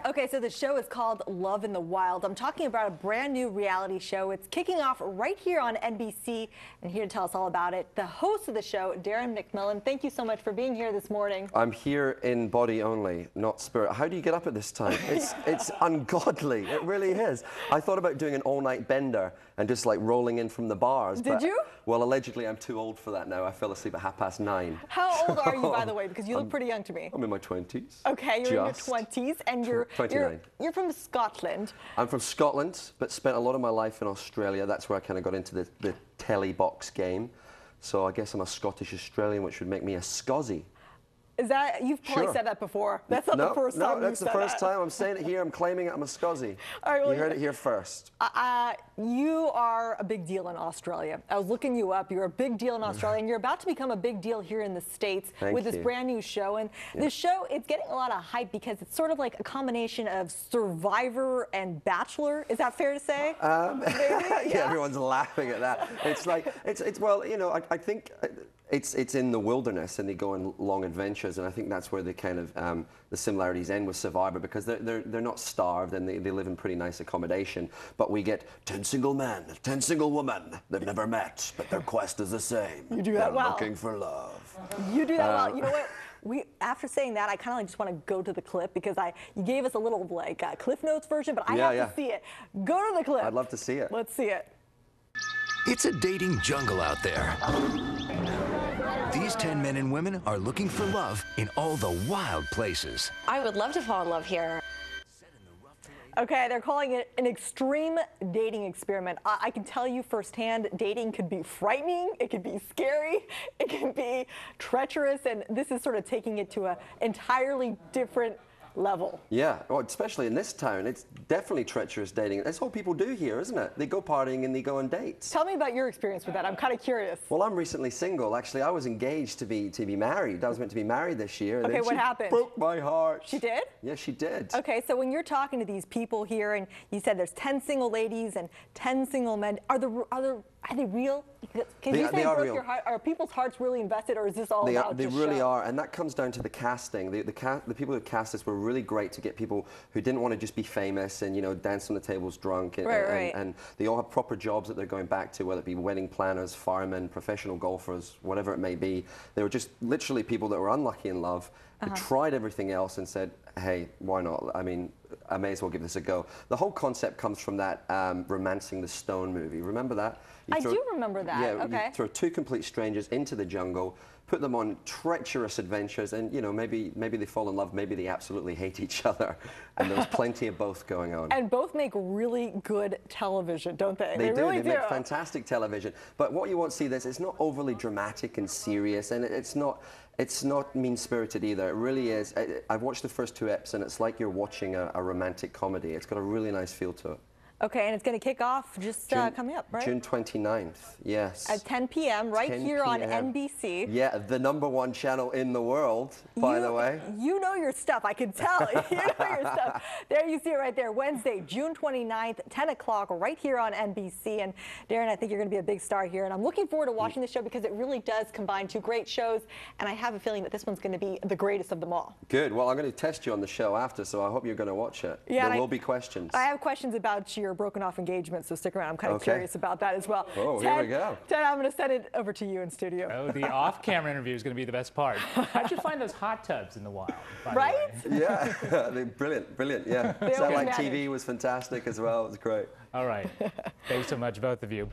Okay, so the show is called Love in the Wild. I'm talking about a brand new reality show. It's kicking off right here on NBC, and here to tell us all about it, the host of the show, Darren McMullen. Thank you so much for being here this morning. I'm here in body only, not spirit. How do you get up at this time? It's ungodly. It really is. I thought about doing an all-night bender and just like rolling in from the bars. Did you? Well, allegedly, I'm too old for that now. I fell asleep at 9:30. How old are you, by the way? Because you look pretty young to me. I'm in my 20s. Okay, you're in your 20s, and you're 29. You're from Scotland. I'm from Scotland, but spent a lot of my life in Australia. That's where I kind of got into the telly box game. So I guess I'm a Scottish Australian, which would make me a Scozzy. Is that, you've probably said that before. That's not the first time. No, that's the first time. I'm saying it here. I'm claiming it. I'm a Scozzy. All right, well, you heard it here first. You are a big deal in Australia. I was looking you up. You're a big deal in Australia, and you're about to become a big deal here in the States with this brand new show. And this show, it's getting a lot of hype because it's sort of like a combination of Survivor and Bachelor. Is that fair to say? Yeah, everyone's laughing at that. It's like, well, you know, I think it's in the wilderness and they go on long adventures, and I think that's where the kind of the similarities end with Survivor, because they're not starved and they live in pretty nice accommodation. But we get 10 single men, 10 single women. They've never met, but their quest is the same. You do that well. Looking for love. You do that well. You know what? After saying that, I kind of like just want to go to the clip, because you gave us a little like Cliff Notes version, but I have to see it. Go to the clip. I'd love to see it. Let's see it. It's a dating jungle out there. These 10 men and women are looking for love in all the wild places. I would love to fall in love here. Okay, they're calling it an extreme dating experiment. I can tell you firsthand, dating could be frightening, it could be scary, it can be treacherous, and this is sort of taking it to an entirely different level. Yeah, well, especially in this town, it's definitely treacherous dating. That's what people do here, isn't it? They go partying and they go on dates. Tell me about your experience with that. I'm kind of curious. Well, I'm recently single. Actually, I was engaged to be married. I was meant to be married this year. And okay, then what happened? Broke my heart. She did? Yeah, she did. Okay, so when you're talking to these people here, and you said there's 10 single ladies and 10 single men, are they real? Can you say they are real. Your heart? Are people's hearts really invested, or is this all about They just really show? are, and that comes down to the casting. The people who cast this were really great to get people who didn't want to just be famous and, you know, dance on the tables drunk. And, and they all have proper jobs that they're going back to, whether it be wedding planners, firemen, professional golfers, whatever it may be. They were just literally people that were unlucky in love, who tried everything else and said, hey, why not? I mean, I may as well give this a go. The whole concept comes from that Romancing the Stone movie. Remember that? I do remember that. Yeah, okay. You throw two complete strangers into the jungle, put them on treacherous adventures, and, you know, maybe they fall in love, maybe they absolutely hate each other, and there's plenty of both going on. And both make really good television, don't they? They do. Really They make fantastic television. But what you won't see this, it's not overly dramatic and serious, and it's not mean-spirited either. It really is. I've watched the first 2 eps, and it's like you're watching a romantic comedy. It's got a really nice feel to it. Okay, and it's going to kick off just coming up, right? June 29th, yes. At 10 p.m. right 10 here on p.m. NBC. Yeah, the #1 channel in the world, by the way. You know your stuff, I can tell. You know your stuff. There you see it right there. Wednesday, June 29th, 10 o'clock, right here on NBC. And Darren, I think you're going to be a big star here. And I'm looking forward to watching this show because it really does combine 2 great shows. And I have a feeling that this one's going to be the greatest of them all. Good. Well, I'm going to test you on the show after, so I hope you're going to watch it. Yeah, there will be questions. I have questions about your broken off engagement, so stick around. I'm kind of curious about that as well. Oh, here we go. Ted, I'm going to send it over to you in studio. Oh, the off-camera interview is going to be the best part. How'd you find those hot tubs in the wild? Right? Yeah, they're brilliant, yeah. Satellite TV was fantastic as well. It was great. All right. Thanks so much, both of you.